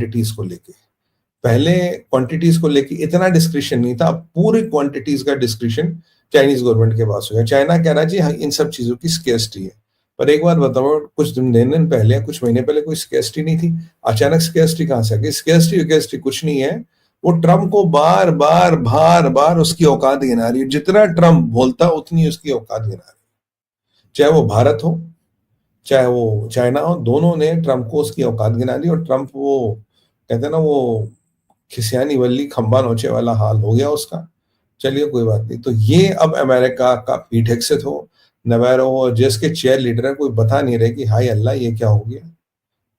Quantities को लेके। पहले क्वांटिटीज को लेके इतना डिस्क्रिप्शन नहीं था, अब पूरी क्वांटिटीज का डिस्क्रिप्शन चाइनीज गवर्नमेंट के पास हो गया। चाइना कह रहा है जी हाँ, इन सब चीजों की स्केर्सिटी है, पर एक बार बताओ, कुछ दिन पहले, कुछ महीने पहले कोई स्केर्सिटी नहीं थी, अचानक स्केर्सिटी कहां से आ गई? स्केर्सिटी कुछ नहीं है, वो ट्रम्प को बार बार उसकी औकात गिना रही है। जितना ट्रम्प बोलता उतनी उसकी औकात गिना रही है। चाहे वो भारत हो, चाहे वो चाइना हो, दोनों ने ट्रम्प को उसकी औकात गिना दी। और ट्रम्प, वो कहते हैं ना, वो खिसियानी वल्ली खंबा नोचे वाला हाल हो गया उसका। चलिए कोई बात नहीं। तो ये अब अमेरिका का पीठेक्सित हो, नवैरो हो, जिसके चेयर लीडर है, कोई बता नहीं रहे कि हाय अल्लाह ये क्या हो गया,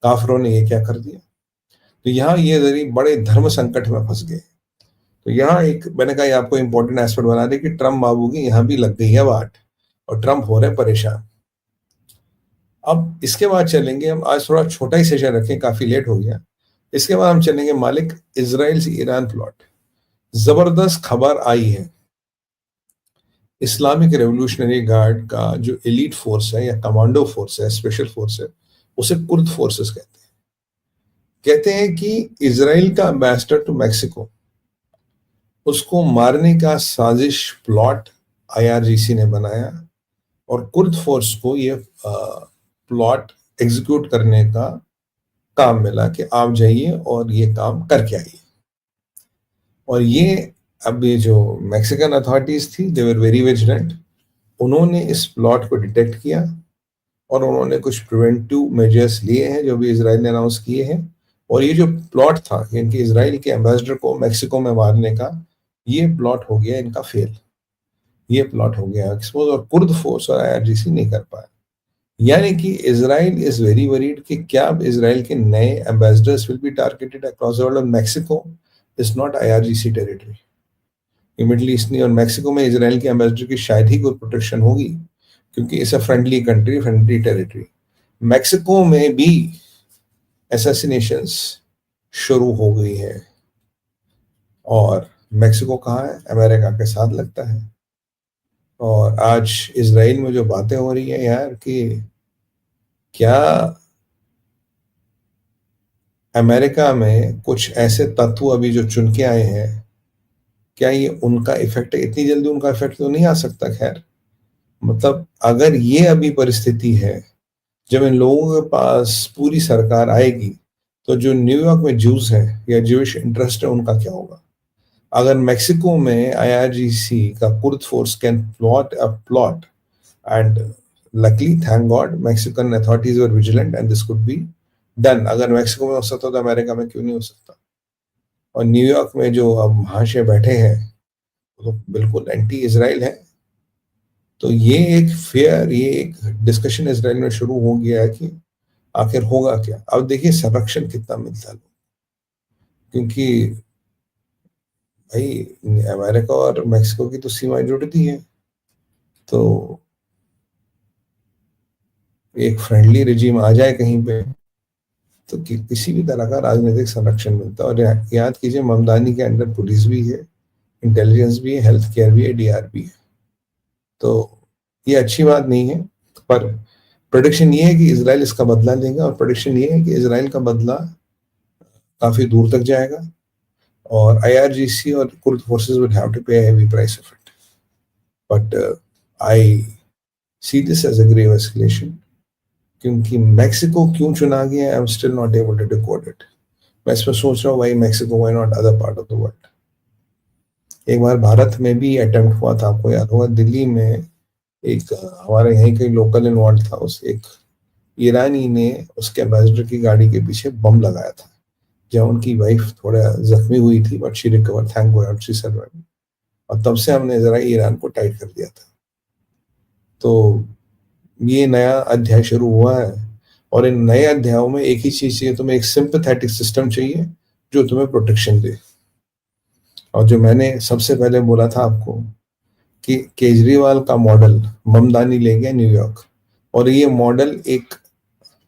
काफरों ने ये क्या कर दिया। तो यहाँ ये जरिए बड़े धर्म संकट में फंस गए। तो यहाँ एक मैंने कहा आपको इंपॉर्टेंट एस्पेक्ट बना दे कि ट्रम्प बाबू की यहाँ भी लग गई है वाट, और ट्रम्प हो रहे परेशान। अब इसके बाद चलेंगे हम, आज थोड़ा छोटा ही सेशन रखें, काफी लेट हो गया। इसके बाद हम चलेंगे मालिक, इजराइल से ईरान प्लॉट। जबरदस्त खबर आई है, इस्लामिक रेवोल्यूशनरी गार्ड का जो एलीट फोर्स है या कमांडो फोर्स है, स्पेशल फोर्स है, उसे कुर्द फोर्सेस कहते हैं। कहते हैं कि इजराइल का एम्बेसडर टू मैक्सिको, उसको मारने का साजिश प्लॉट आईआरजीसी ने बनाया, और कुर्द फोर्स को ये प्लॉट एग्जीक्यूट करने का काम मिला कि आप जाइए और ये काम करके आइए। और ये अब ये जो मैक्सिकन अथॉरिटीज थी, दे वर वेरी विजिलेंट, उन्होंने इस प्लॉट को डिटेक्ट किया और उन्होंने कुछ प्रिवेंटिव मेजर्स लिए हैं जो भी इजराइल ने अनाउंस किए हैं। और ये जो प्लॉट था इनके इजराइल के एम्बेसडर को मैक्सिको में मारने का, ये प्लॉट हो गया इनका फेल, ये प्लॉट हो गया एक्सपोज, और कुर्द फोर्स और आईआरजीसी नहीं कर पाया। यानी कि इजराइल इज वेरी वरीड कि क्या अब इजराइल के नए ambassadors will be targeted across the world, और Mexico is not IRGC territory. Middle East नहीं, और मैक्सिको में इजराइल के एम्बेसडर की शायद ही कोई प्रोटेक्शन होगी, क्योंकि it's a friendly country, friendly territory. Mexico में भी असैसिनेशंस शुरू हो गई है, और मैक्सिको कहाँ है? अमेरिका के साथ लगता है। और आज इजराइल में जो बातें हो रही है यार, कि क्या अमेरिका में कुछ ऐसे तत्व अभी जो चुन के आए हैं, क्या ये उनका इफेक्ट है? इतनी जल्दी उनका इफेक्ट तो नहीं आ सकता। खैर, मतलब अगर ये अभी परिस्थिति है, जब इन लोगों के पास पूरी सरकार आएगी, तो जो न्यूयॉर्क में ज्यूज है या ज्यूइश इंटरेस्ट है, उनका क्या होगा? अगर मेक्सिको में आईआरजीसी का Kurd force can plot and luckily, thank God, Mexican authorities were vigilant and this could be done. अगर मेक्सिको में हो सकता तो अमेरिका में क्यों नहीं हो सकता? और न्यूयॉर्क में जो अब महाशय बैठे हैं, तो बिल्कुल एंटी इजराइल है। तो ये एक फेयर, ये एक डिस्कशन इजराइल में शुरू हो गया है कि आखिर होगा क्या। अब देखिए संरक्षण कितना मिलता है, क्योंकि भाई अमेरिका और मेक्सिको की तो सीमाएं जुड़ती हैं, तो एक फ्रेंडली रिजीम आ जाए कहीं पे, तो किसी भी तरह का राजनीतिक संरक्षण मिलता है। और याद कीजिए, ममदानी के अंडर पुलिस भी है, इंटेलिजेंस भी है, हेल्थ केयर भी है, डीआर भी है। तो ये अच्छी बात नहीं है, पर प्रेडिक्शन ये है कि इजराइल इसका बदला लेगा, और प्रेडिक्शन ये है कि इजराइल का बदला काफी दूर तक जाएगा, और आईआरजीसी और Kurd forces will have to pay a heavy price of it. But I see this as a grave escalation, क्योंकि मैक्सिको क्यों चुना गया, I am still not able to decode it. मैं इसमें सोच रहा हूँ, why Mexico, why not other part of the world. एक बार भारत में भी अटेम्प्ट हुआ था, आपको याद होगा, दिल्ली में एक हमारे यहीं कहीं लोकल इन्वॉल्व था, उस एक ईरानी ने उसके एम्बेसडर की गाड़ी के पीछे बम लगाया था, जब उनकी वाइफ थोड़ा जख्मी हुई थी, but she recover, thank God she survived. और तब से हमने जरा ईरान को टाइट कर दिया था। तो ये नया अध्याय शुरू हुआ है, और इन नए अध्यायों में एक ही चीज चाहिए तुम्हें, एक सिंपैथेटिक सिस्टम चाहिए जो तुम्हें प्रोटेक्शन दे। और जो मैंने सबसे पहले बोला था आपको कि केजरीवाल का मॉडल ममदानी ले गया न्यूयॉर्क, और ये मॉडल एक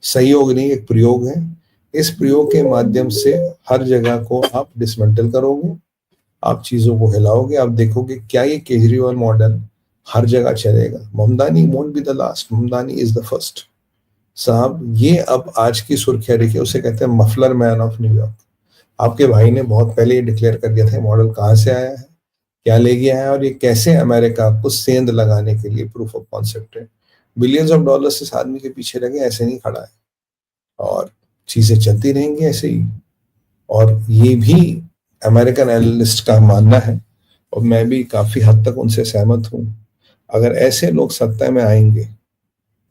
सहयोग नहीं, एक प्रयोग है। इस प्रयोग के माध्यम से हर जगह को आप डिसमेंटल करोगे, आप चीजों को हिलाओगे, आप देखोगे क्या ये केजरीवाल मॉडल हर जगह चलेगा। Mamdani won't be the last, Mamdani is the first. साहब, ये अब आज की सुर्खियां देखिए, उसे कहते हैं मफलर मैन ऑफ न्यूयॉर्क। आपके भाई ने बहुत पहले ये डिक्लेयर कर दिया था मॉडल कहाँ से आया है, क्या ले गया है, और ये कैसे अमेरिका को सेंध लगाने के लिए प्रूफ ऑफ कॉन्सेप्ट है। बिलियंस ऑफ डॉलर्स इस आदमी के पीछे लगे, ऐसे नहीं खड़ा है, और चीजें चलती रहेंगी ऐसे ही। और ये भी अमेरिकन एनालिस्ट का मानना है, और मैं भी काफी हद तक उनसे सहमत हूं। अगर ऐसे लोग सत्ता में आएंगे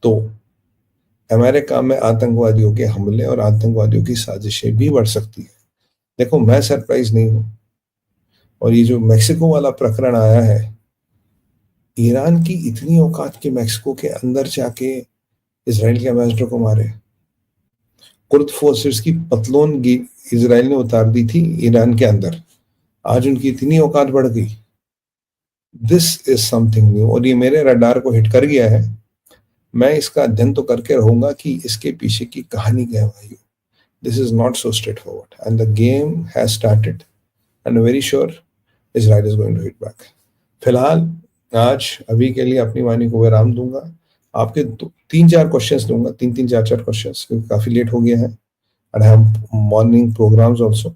तो अमेरिका में आतंकवादियों के हमले और आतंकवादियों की साजिशें भी बढ़ सकती है। देखो, मैं सरप्राइज नहीं हूं। और ये जो मैक्सिको वाला प्रकरण आया है, ईरान की इतनी औकात के मैक्सिको के अंदर जाके इसराइल के एम्बेसडर को मारे। कुर्द फोर्सेस की पतलून इसराइल ने उतार दी थी ईरान के अंदर, आज उनकी इतनी औकात बढ़ गई। दिस इज समथिंग न्यू, और ये मेरे रडार को हिट कर गया है। मैं इसका अध्ययन तो करके रहूंगा कि इसके पीछे की कहानी क्या है भाई। This is not so straightforward and the game has started and very sure Israel is going to hit back. फिलहाल आज अभी के लिए अपनी वाणी को विराम दूंगा। आपके तीन चार क्वेश्चंस दूंगा, तीन तीन चार चार क्वेश्चंस, क्योंकि काफी लेट हो गया है and I have morning programmes also.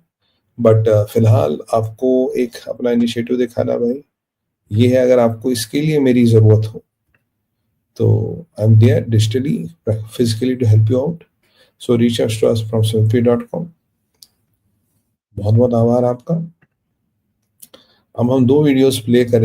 But फिलहाल आपको एक अपना इनिशिएटिव दिखाना भाई, ये है। अगर आपको इसके लिए मेरी जरूरत हो तो I am there digitally, physically to help you out. So reach out to us from swimfit.com। बहुत बहुत आभार आपका। अब हम दो वीडियोस प्ले करेंगे।